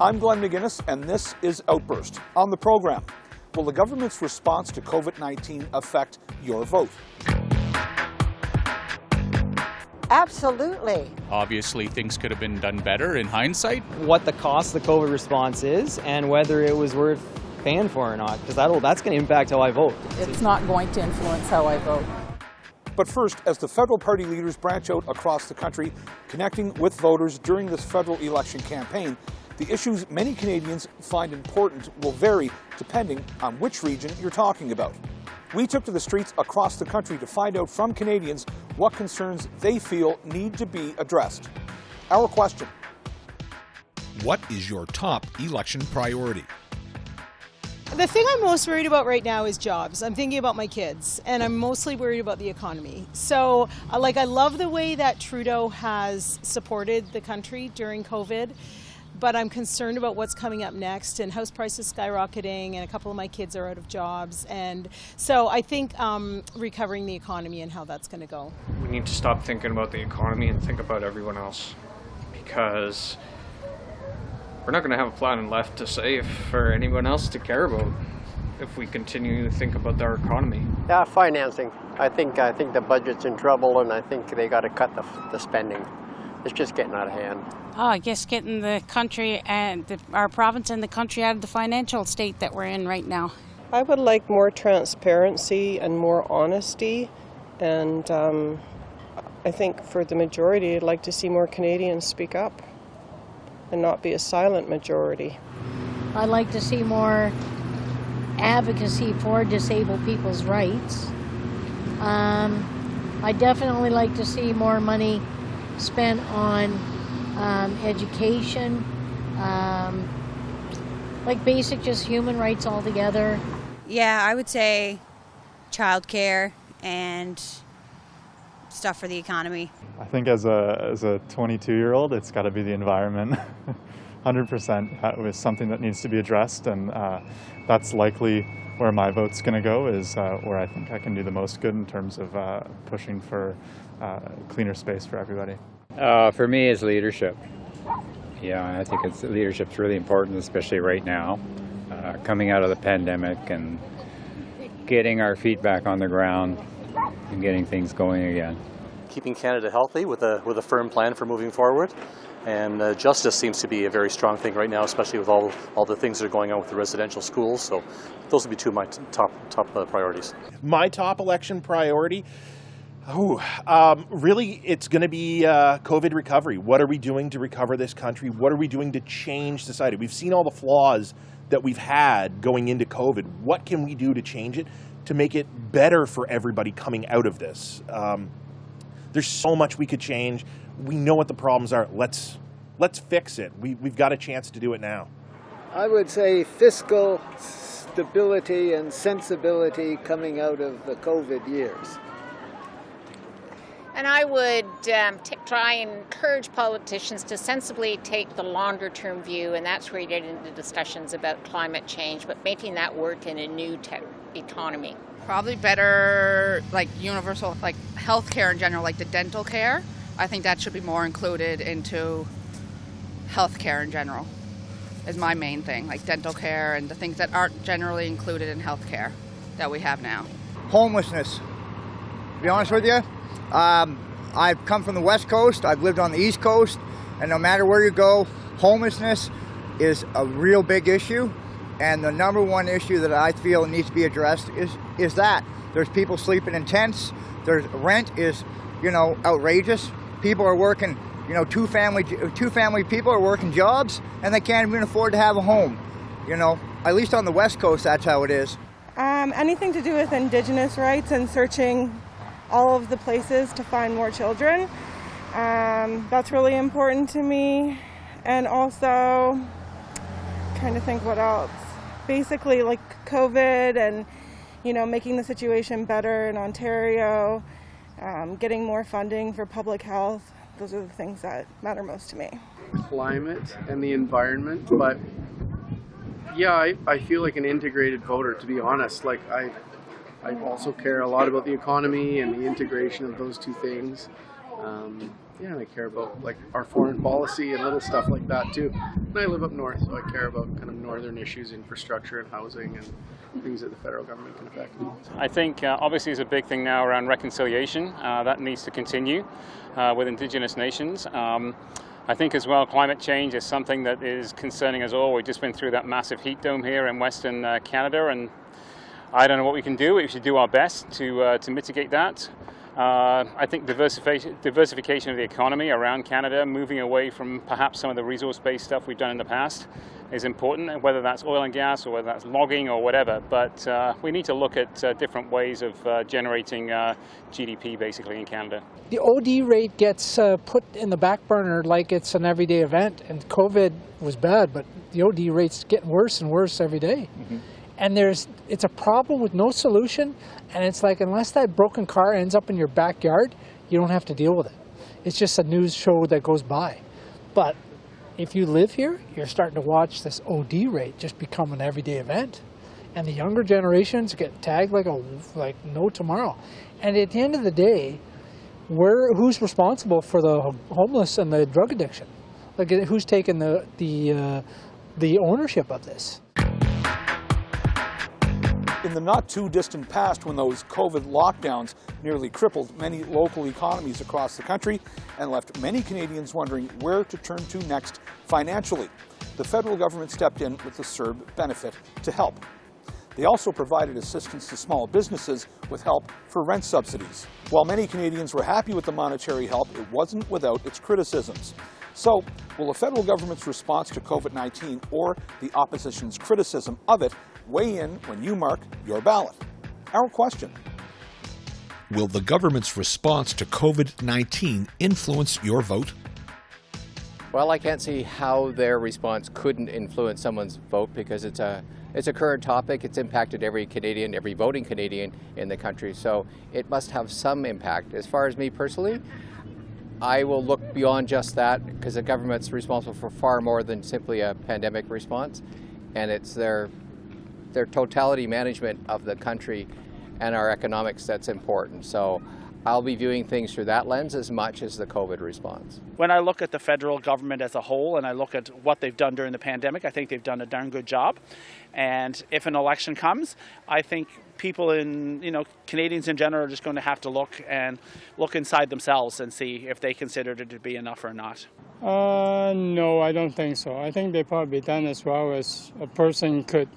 I'm Glenn McGuinness, and this is Outburst. On the program, will the government's response to COVID-19 affect your vote? Absolutely. Obviously, things could have been done better in hindsight. What the cost of the COVID response is and whether it was worth paying for or not, because that's going to impact how I vote. It's not going to influence how I vote. But first, as the federal party leaders branch out across the country, connecting with voters during this federal election campaign, the issues many Canadians find important will vary depending on which region you're talking about. We took to the streets across the country to find out from Canadians what concerns they feel need to be addressed. Our question: what is your top election priority? The thing I'm most worried about right now is jobs. I'm thinking about my kids, and I'm mostly worried about the economy. So, I love the way that Trudeau has supported the country during COVID, but I'm concerned about what's coming up next, and house prices skyrocketing, and a couple of my kids are out of jobs. And so I think recovering the economy and how that's going to go. We need to stop thinking about the economy and think about everyone else, because we're not going to have a planet left to save for anyone else to care about if we continue to think about our economy. Yeah, financing. I think the budget's in trouble, and I think they got to cut the spending. It's just getting out of hand. Oh, I guess getting the country and our province and the country out of the financial state that we're in right now. I would like more transparency and more honesty, and I think for the majority, I'd like to see more Canadians speak up and not be a silent majority. I'd like to see more advocacy for disabled people's rights. I definitely like to see more money spent on education, like basic just human rights altogether. Yeah, I would say childcare and stuff for the economy. I think as a 22-year-old, it's got to be the environment. 100% is something that needs to be addressed, and that's likely where my vote's going to go, is where I think I can do the most good in terms of pushing for cleaner space for everybody. For me, it's leadership. Yeah, I think leadership's really important, especially right now, coming out of the pandemic and getting our feet back on the ground and getting things going again. Keeping Canada healthy with a firm plan for moving forward. And justice seems to be a very strong thing right now, especially with all the things that are going on with the residential schools. So those would be two of my top priorities. My top election priority? Really, it's going to be COVID recovery. What are we doing to recover this country? What are we doing to change society? We've seen all the flaws that we've had going into COVID. What can we do to change it, to make it better for everybody coming out of this? There's so much we could change. We know what the problems are. Let's fix it. We've got a chance to do it now. I would say fiscal stability and sensibility coming out of the COVID years. And I would try and encourage politicians to sensibly take the longer-term view, and that's where you get into discussions about climate change, but making that work in a new economy. Probably better, like universal, like health care in general, like the dental care. I think that should be more included into health care in general, is my main thing, like dental care and the things that aren't generally included in health care that we have now. Homelessness. To be honest with you, I've come from the West Coast, I've lived on the East Coast, and no matter where you go, homelessness is a real big issue. And the number one issue that I feel needs to be addressed is that. There's people sleeping in tents, there's rent is, outrageous. People are working, two family people are working jobs, and they can't even afford to have a home. At least on the West Coast, that's how it is. Anything to do with Indigenous rights and searching all of the places to find more children. That's really important to me. And also, trying to think what else. Basically, like COVID and, making the situation better in Ontario, getting more funding for public health. Those are the things that matter most to me. Climate and the environment, but yeah, I feel like an integrated voter, to be honest. Like I also care a lot about the economy and the integration of those two things. Yeah, and I care about like our foreign policy and little stuff like that too. And I live up north, so I care about kind of northern issues, infrastructure and housing and things that the federal government can affect. I think obviously there's a big thing now around reconciliation. That needs to continue with Indigenous nations. I think as well climate change is something that is concerning us all. We've just been through that massive heat dome here in Western Canada, and I don't know what we can do. We should do our best to mitigate that. I think diversification of the economy around Canada, moving away from perhaps some of the resource-based stuff we've done in the past, is important, whether that's oil and gas or whether that's logging or whatever. But we need to look at different ways of generating GDP basically in Canada. The OD rate gets put in the back burner like it's an everyday event, and COVID was bad, but the OD rate's getting worse and worse every day. Mm-hmm. And it's a problem with no solution, and it's like unless that broken car ends up in your backyard, you don't have to deal with it. It's just a news show that goes by. But if you live here, you're starting to watch this OD rate just become an everyday event. And the younger generations get tagged like no tomorrow. And at the end of the day, who's responsible for the homeless and the drug addiction? Like who's taking the ownership of this? In the not-too-distant past, when those COVID lockdowns nearly crippled many local economies across the country and left many Canadians wondering where to turn to next financially, the federal government stepped in with the CERB benefit to help. They also provided assistance to small businesses with help for rent subsidies. While many Canadians were happy with the monetary help, it wasn't without its criticisms. So, will the federal government's response to COVID-19 or the opposition's criticism of it weigh in when you mark your ballot? Our question. Will the government's response to COVID-19 influence your vote? Well, I can't see how their response couldn't influence someone's vote because it's a current topic. It's impacted every Canadian, every voting Canadian in the country. So it must have some impact. As far as me personally, I will look beyond just that because the government's responsible for far more than simply a pandemic response, and it's their totality management of the country and our economics that's important. So I'll be viewing things through that lens as much as the COVID response. When I look at the federal government as a whole and I look at what they've done during the pandemic, I think they've done a darn good job. And if an election comes, I think people Canadians in general are just going to have to look inside themselves and see if they considered it to be enough or not. No, I don't think so. I think they probably done as well as a person could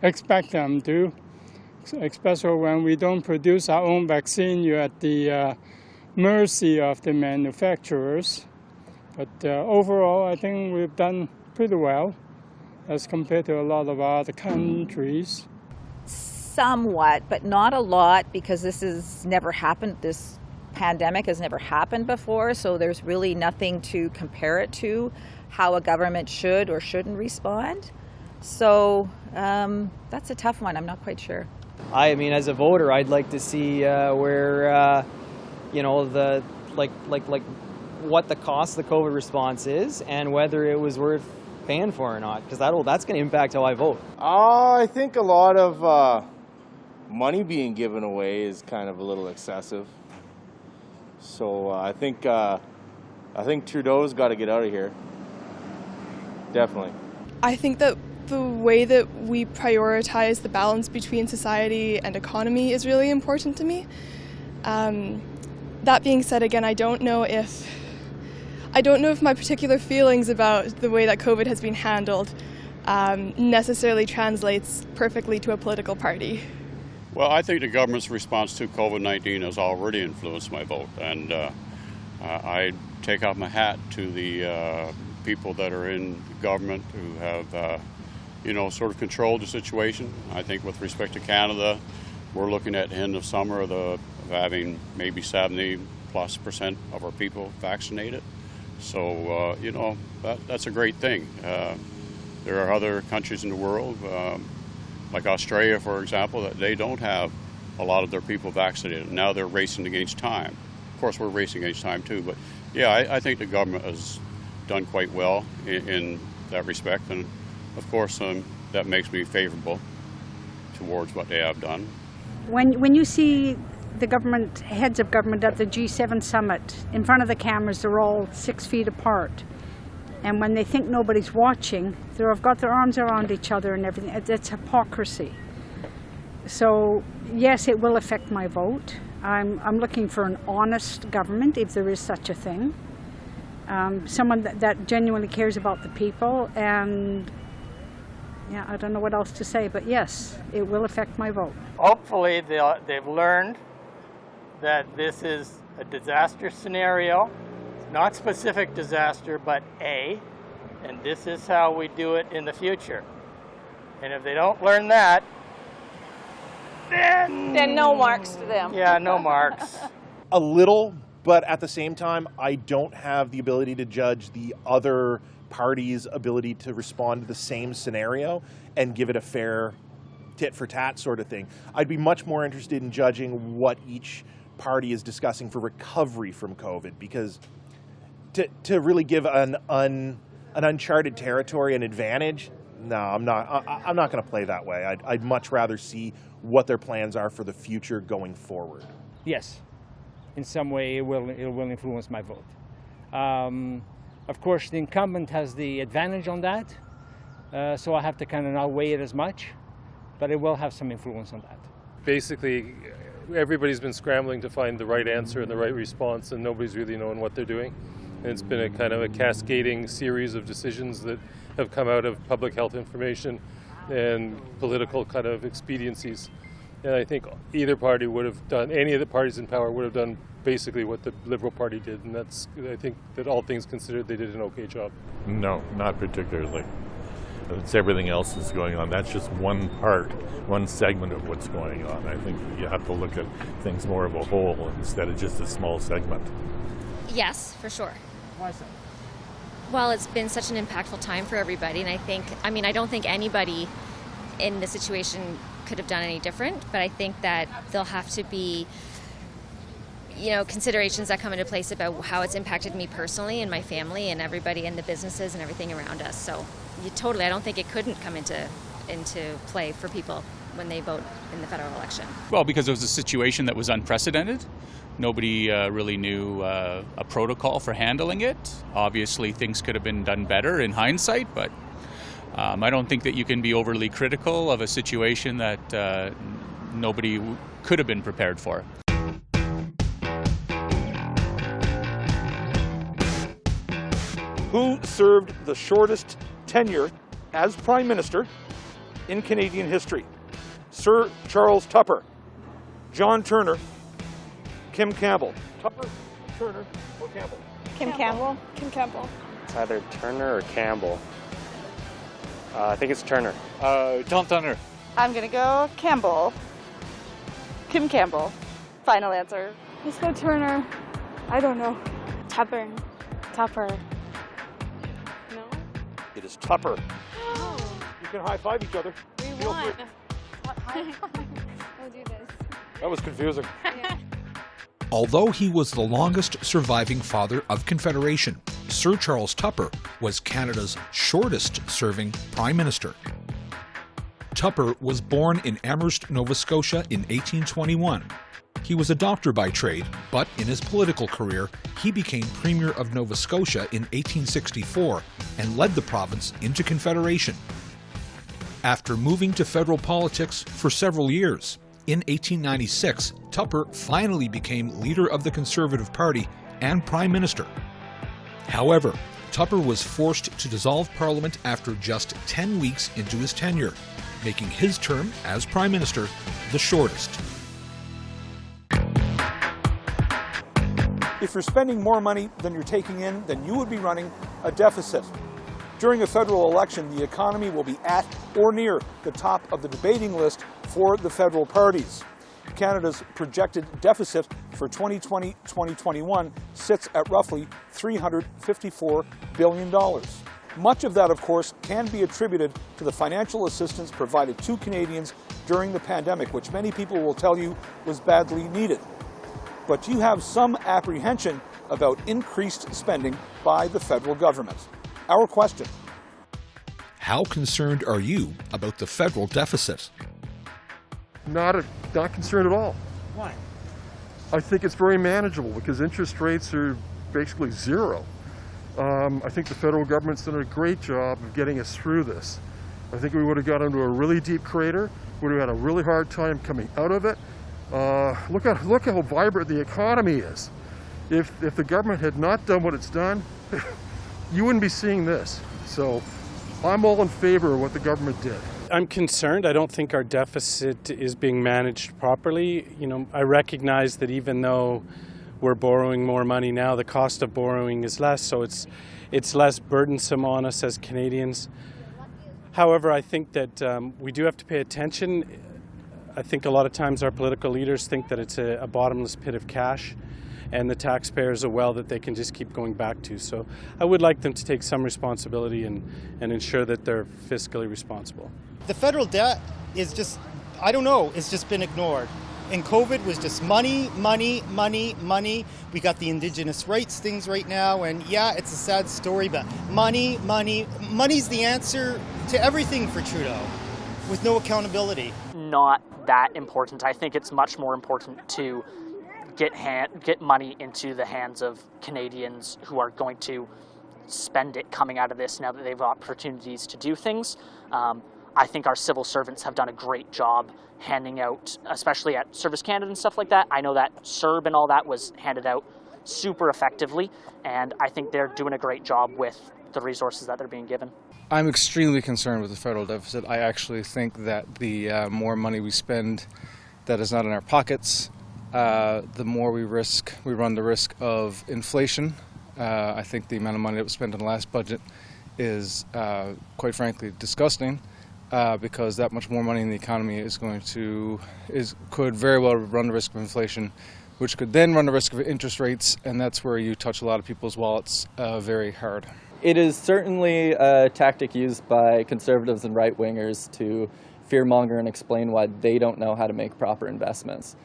expect them to, especially when we don't produce our own vaccine. You're at the mercy of the manufacturers. But overall, I think we've done pretty well as compared to a lot of other countries. Somewhat, but not a lot, because this has never happened. This pandemic has never happened before, so there's really nothing to compare it to, how a government should or shouldn't respond. So that's a tough one. I'm not quite sure. I mean, as a voter, I'd like to see where what the cost of the COVID response is and whether it was worth paying for or not, because that's going to impact how I vote. I think a lot of money being given away is kind of a little excessive. So I think Trudeau's got to get out of here. Definitely. I think that the way that we prioritize the balance between society and economy is really important to me. That being said, again, I don't know if my particular feelings about the way that COVID has been handled necessarily translates perfectly to a political party. Well, I think the government's response to COVID-19 has already influenced my vote, and I take off my hat to the people that are in government who have sort of controlled the situation. I think with respect to Canada, we're looking at the end of summer of having maybe 70+% of our people vaccinated. So, that's a great thing. There are other countries in the world, like Australia, for example, that they don't have a lot of their people vaccinated. Now they're racing against time. Of course, we're racing against time too, but yeah, I think the government has done quite well in that respect. And of course, that makes me favorable towards what they have done. When you see the government, heads of government at the G7 summit. In front of the cameras, they're all 6 feet apart. And when they think nobody's watching, they've got their arms around each other and everything. It's hypocrisy. So, yes, it will affect my vote. I'm looking for an honest government, if there is such a thing. Someone that genuinely cares about the people, and yeah, I don't know what else to say, but yes, it will affect my vote. Hopefully they've learned that this is a disaster scenario, not specific disaster, but and this is how we do it in the future. And if they don't learn that, then no marks to them. Yeah, no marks. A little, but at the same time, I don't have the ability to judge the other party's ability to respond to the same scenario and give it a fair tit for tat sort of thing. I'd be much more interested in judging what each party is discussing for recovery from COVID, because to really give an uncharted territory an advantage, no, I'm not going to play that way. I'd much rather see what their plans are for the future going forward. Yes, in some way it will influence my vote. Of course, the incumbent has the advantage on that, so I have to kind of not weigh it as much, but it will have some influence on that. Basically, everybody's been scrambling to find the right answer and the right response, and nobody's really known what they're doing. And it's been a kind of a cascading series of decisions that have come out of public health information and political kind of expediencies. And I think either party would have done, any of the parties in power would have done basically what the Liberal Party did, and I think that all things considered, they did an okay job. No, not particularly. It's everything else that's going on. That's just one part, one segment of what's going on. I think you have to look at things more of a whole instead of just a small segment. Yes, for sure. Why so? Well, it's been such an impactful time for everybody, and I don't think anybody in the situation could have done any different, but I think that there'll have to be, considerations that come into place about how it's impacted me personally and my family and everybody and the businesses and everything around us. So I don't think it couldn't come into play for people when they vote in the federal election. Well, because it was a situation that was unprecedented. Nobody really knew a protocol for handling it. Obviously, things could have been done better in hindsight, but I don't think that you can be overly critical of a situation that nobody could have been prepared for. Who served the shortest tenure as Prime Minister in Canadian history? Sir Charles Tupper, John Turner, Kim Campbell. Tupper, Turner, or Campbell? Kim Campbell. Kim Campbell. It's either Turner or Campbell. I think it's Turner. John Turner. I'm gonna go Campbell. Kim Campbell. Final answer. Let's go Turner. I don't know. Tupper. Tupper. No? It is Tupper. Oh. You can high-five each other. We won. We'll do this. That was confusing. Yeah. Although he was the longest surviving father of Confederation, Sir Charles Tupper was Canada's shortest-serving Prime Minister. Tupper was born in Amherst, Nova Scotia in 1821. He was a doctor by trade, but in his political career, he became Premier of Nova Scotia in 1864 and led the province into Confederation. After moving to federal politics for several years, in 1896, Tupper finally became leader of the Conservative Party and Prime Minister. However, Tupper was forced to dissolve Parliament after just 10 weeks into his tenure, making his term as Prime Minister the shortest. If you're spending more money than you're taking in, then you would be running a deficit. During a federal election, the economy will be at or near the top of the debating list for the federal parties. Canada's projected deficit for 2020-2021 sits at roughly $354 billion. Much of that, of course, can be attributed to the financial assistance provided to Canadians during the pandemic, which many people will tell you was badly needed. But you have some apprehension about increased spending by the federal government. Our question: how concerned are you about the federal deficit? Not concerned at all. Why? I think it's very manageable because interest rates are basically zero. I think the federal government's done a great job of getting us through this. I think we would have got into a really deep crater, would have had a really hard time coming out of it. Look how vibrant the economy is. If the government had not done what it's done, you wouldn't be seeing this. So I'm all in favor of what the government did. I'm concerned. I don't think our deficit is being managed properly. You know, I recognize that even though we're borrowing more money now, the cost of borrowing is less, so it's less burdensome on us as Canadians. However, I think that we do have to pay attention. I think a lot of times our political leaders think that it's a bottomless pit of cash, and the taxpayers a well that they can just keep going back to. So I would like them to take some responsibility and ensure that they're fiscally responsible. The federal debt is just, I don't know, it's just been ignored. And COVID was just money, money, money, money. We got the Indigenous rights things right now, and yeah, it's a sad story, but money, money, money's the answer to everything for Trudeau, with no accountability. Not that important. I think it's much more important to get money into the hands of Canadians who are going to spend it coming out of this now that they've got opportunities to do things. I think our civil servants have done a great job handing out, especially at Service Canada and stuff like that. I know that CERB and all that was handed out super effectively, and I think they're doing a great job with the resources that they're being given. I'm extremely concerned with the federal deficit. I actually think that the more money we spend that is not in our pockets, the more we run the risk of inflation. I think the amount of money that was spent in the last budget is, quite frankly, disgusting, because that much more money in the economy could very well run the risk of inflation, which could then run the risk of interest rates, and that's where you touch a lot of people's wallets very hard. It is certainly a tactic used by conservatives and right-wingers to fearmonger and explain why they don't know how to make proper investments.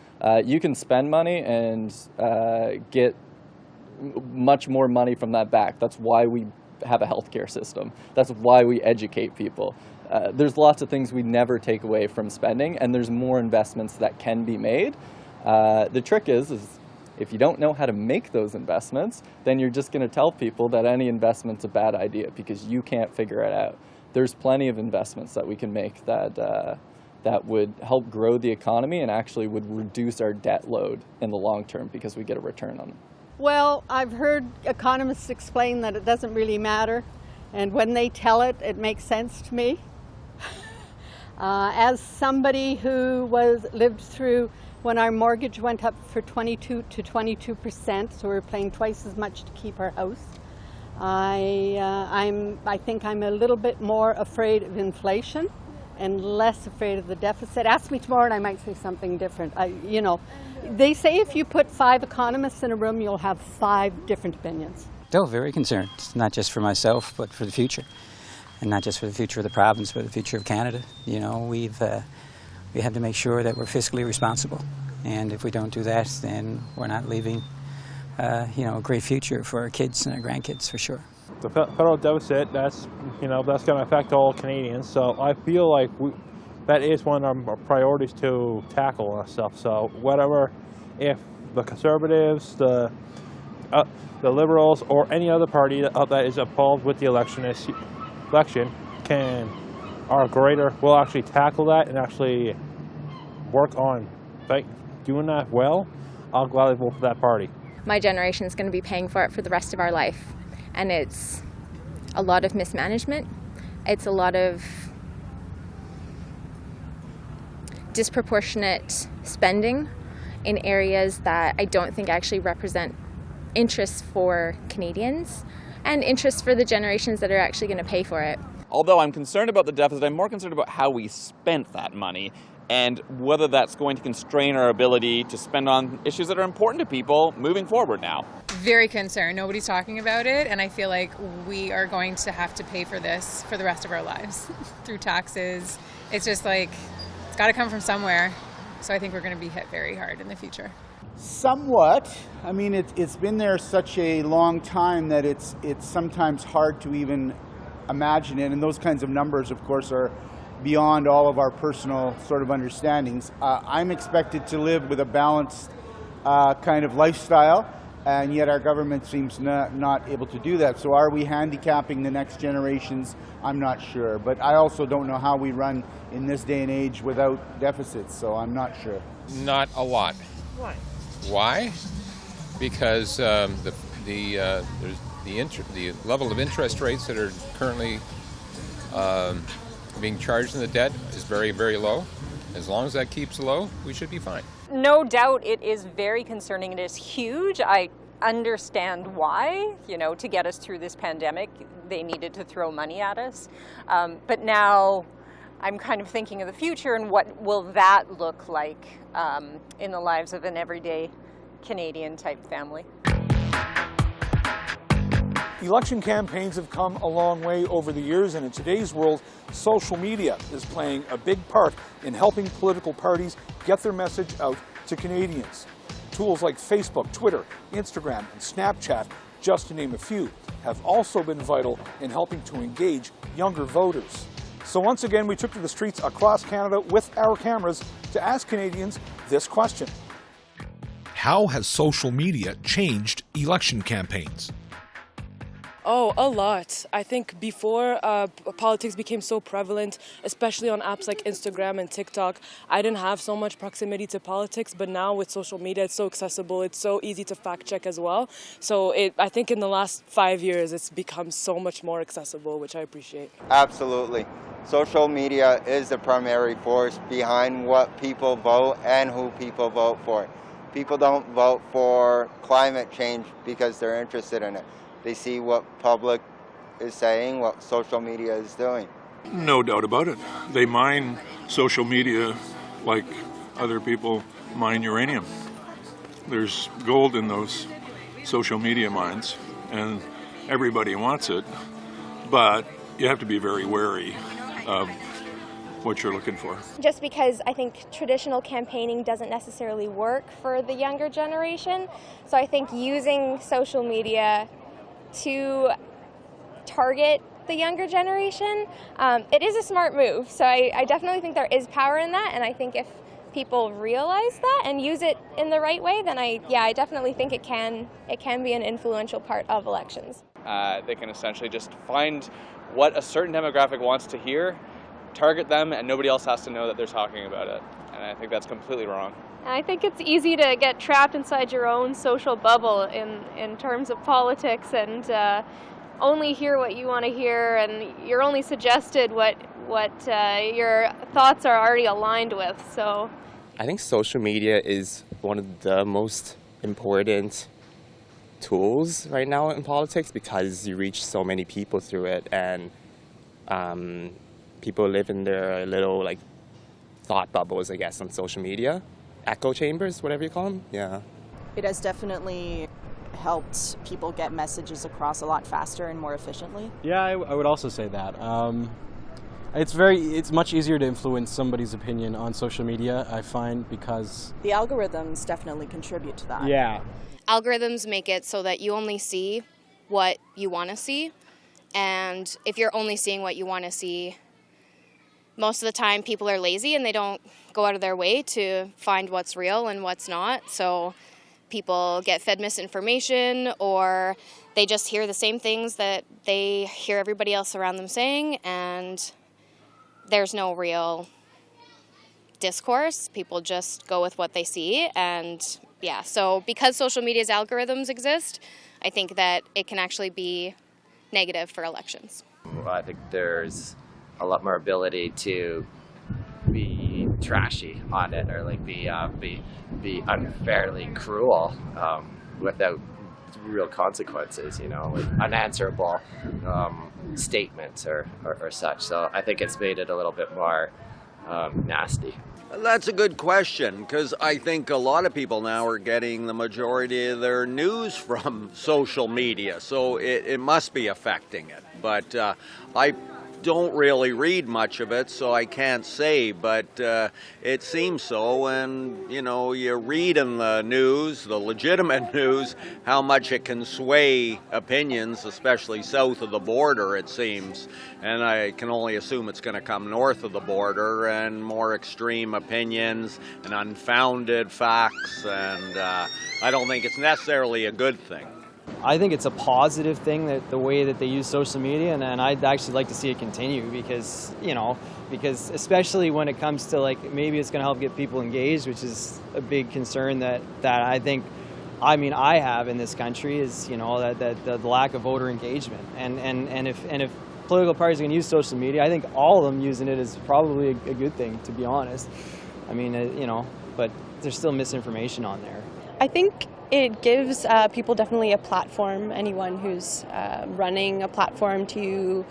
You can spend money and get much more money from that back. That's why we have a healthcare system. That's why we educate people. There's lots of things we never take away from spending, and there's more investments that can be made. The trick is if you don't know how to make those investments, then you're just going to tell people that any investment's a bad idea because you can't figure it out. There's plenty of investments that we can make that would help grow the economy and actually would reduce our debt load in the long term because we get a return on them. Well, I've heard economists explain that it doesn't really matter, and when they tell it, it makes sense to me. As somebody who lived through when our mortgage went up for 22%, so we were paying twice as much to keep our house, I think I'm a little bit more afraid of inflation and less afraid of the deficit. Ask me tomorrow and I might say something different. They say if you put 5 economists in a room, you'll have 5 different opinions. Still very concerned, not just for myself, but for the future. And not just for the future of the province, but the future of Canada. You know, we have to make sure that we're fiscally responsible. And if we don't do that, then we're not leaving, a great future for our kids and our grandkids, for sure. The federal deficit, that's going to affect all Canadians. So I feel like that is one of our priorities to tackle and stuff. So if the Conservatives, the Liberals, or any other party that is involved with the election will actually tackle that and actually work on doing that well, I'll gladly vote for that party. My generation is going to be paying for it for the rest of our life. And it's a lot of mismanagement. It's a lot of disproportionate spending in areas that I don't think actually represent interests for Canadians and interests for the generations that are actually going to pay for it. Although I'm concerned about the deficit, I'm more concerned about how we spent that money and whether that's going to constrain our ability to spend on issues that are important to people moving forward now. Very concerned. Nobody's talking about it, and I feel like we are going to have to pay for this for the rest of our lives through taxes. It's just like, it's got to come from somewhere. So I think we're going to be hit very hard in the future. Somewhat. I mean, it's been there such a long time that it's sometimes hard to even imagine it. And those kinds of numbers, of course, are beyond all of our personal sort of understandings. I'm expected to live with a balanced kind of lifestyle, and yet our government seems not able to do that. So are we handicapping the next generations? I'm not sure. But I also don't know how we run in this day and age without deficits, so I'm not sure. Not a lot. Why? Why? Because the level of interest rates that are currently being charged in the debt is very, very low. As long as that keeps low, we should be fine. No doubt it is very concerning. It is huge. I understand why, to get us through this pandemic, they needed to throw money at us. But now I'm kind of thinking of the future and what will that look like in the lives of an everyday Canadian type family. Election campaigns have come a long way over the years, and in today's world, social media is playing a big part in helping political parties get their message out to Canadians. Tools like Facebook, Twitter, Instagram, and Snapchat, just to name a few, have also been vital in helping to engage younger voters. So once again, we took to the streets across Canada with our cameras to ask Canadians this question. How has social media changed election campaigns? Oh, a lot. I think before politics became so prevalent, especially on apps like Instagram and TikTok, I didn't have so much proximity to politics, but now with social media, it's so accessible, it's so easy to fact check as well. So I think in the last 5 years, it's become so much more accessible, which I appreciate. Absolutely. Social media is the primary force behind what people vote and who people vote for. People don't vote for climate change because they're interested in it. They see what public is saying, what social media is doing. No doubt about it. They mine social media like other people mine uranium. There's gold in those social media mines, and everybody wants it, but you have to be very wary of what you're looking for. Just because I think traditional campaigning doesn't necessarily work for the younger generation, so I think using social media to target the younger generation, it is a smart move. So I definitely think there is power in that, and I think if people realize that and use it in the right way, then I definitely think it can be an influential part of elections. They can essentially just find what a certain demographic wants to hear, target them, and nobody else has to know that they're talking about it. And I think that's completely wrong. I think it's easy to get trapped inside your own social bubble in terms of politics and only hear what you want to hear, and you're only suggested what your thoughts are already aligned with. So I think social media is one of the most important tools right now in politics because you reach so many people through it, and people live in their little thought bubbles, I guess, on social media. Echo chambers, whatever you call them. Yeah. It has definitely helped people get messages across a lot faster and more efficiently. Yeah, I would also say that. It's much easier to influence somebody's opinion on social media, I find, because the algorithms definitely contribute to that. Yeah. Algorithms make it so that you only see what you want to see, and if you're only seeing what you want to see, most of the time people are lazy and they don't go out of their way to find what's real and what's not. So people get fed misinformation, or they just hear the same things that they hear everybody else around them saying, and there's no real discourse. People just go with what they see. And so because social media's algorithms exist, I think that it can actually be negative for elections. Well, I think there's a lot more ability to be trashy on it, or be unfairly cruel without real consequences, unanswerable statements or such. So I think it's made it a little bit more nasty. That's a good question, because I think a lot of people now are getting the majority of their news from social media, so it must be affecting it. But I don't really read much of it, so I can't say, but it seems so. And, you know, you read in the news, the legitimate news, how much it can sway opinions, especially south of the border, it seems. And I can only assume it's going to come north of the border, and more extreme opinions and unfounded facts, and I don't think it's necessarily a good thing. I think it's a positive thing, that the way that they use social media, and I'd actually like to see it continue, because, you know, because especially when it comes to, like, maybe it's going to help get people engaged, which is a big concern that I think, I mean, I have in this country, is, you know, that the lack of voter engagement. And if political parties are going to use social media, I think all of them using it is probably a good thing, to be honest. I mean, you know, but there's still misinformation on there. I think it gives people definitely a platform, anyone who's running a platform, to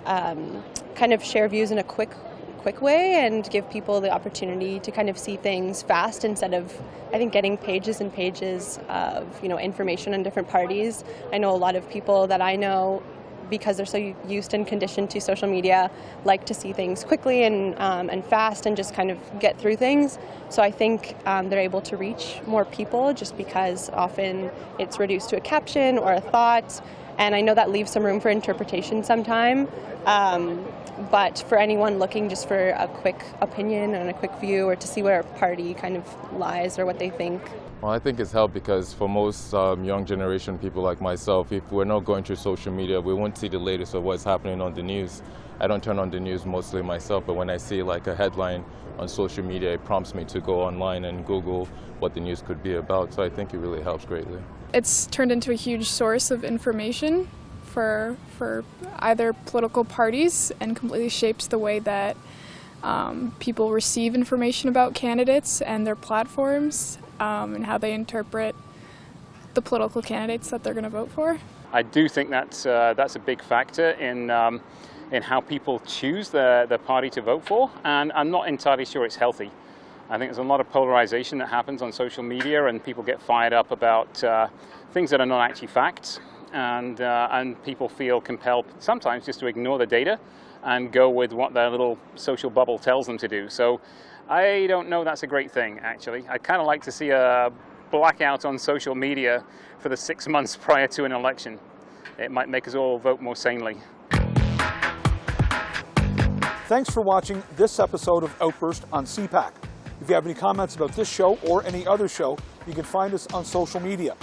kind of share views in a quick way and give people the opportunity to kind of see things fast, instead of, I think, getting pages and pages of, you know, information on different parties. I know a lot of people that I know, because they're so used and conditioned to social media, like to see things quickly and fast and just kind of get through things. So I think they're able to reach more people, just because often it's reduced to a caption or a thought. And I know that leaves some room for interpretation sometime. But for anyone looking just for a quick opinion and a quick view, or to see where a party kind of lies or what they think. Well, I think it's helped, because for most young generation people like myself, if we're not going through social media, we won't see the latest of what's happening on the news. I don't turn on the news mostly myself, but when I see like a headline on social media, it prompts me to go online and Google what the news could be about. So I think it really helps greatly. It's turned into a huge source of information for either political parties, and completely shapes the way that people receive information about candidates and their platforms, and how they interpret the political candidates that they're going to vote for. I do think that's a big factor in how people choose the party to vote for, and I'm not entirely sure it's healthy. I think there's a lot of polarization that happens on social media, and people get fired up about things that are not actually facts, and people feel compelled sometimes just to ignore the data and go with what their little social bubble tells them to do. So I don't know that's a great thing, actually. I'd kind of like to see a blackout on social media for the 6 months prior to an election. It might make us all vote more sanely. Thanks for watching this episode of Outburst on CPAC. If you have any comments about this show or any other show, you can find us on social media.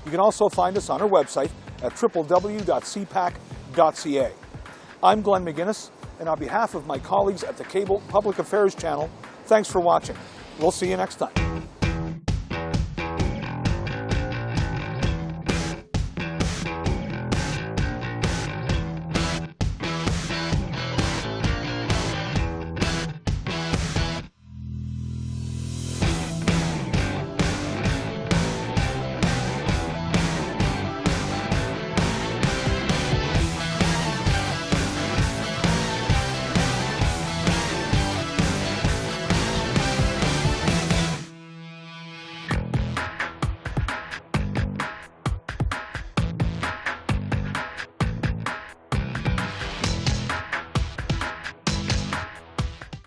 You can also find us on our website at www.cpac.ca. I'm Glenn McGuinness, and on behalf of my colleagues at the Cable Public Affairs Channel, thanks for watching. We'll see you next time.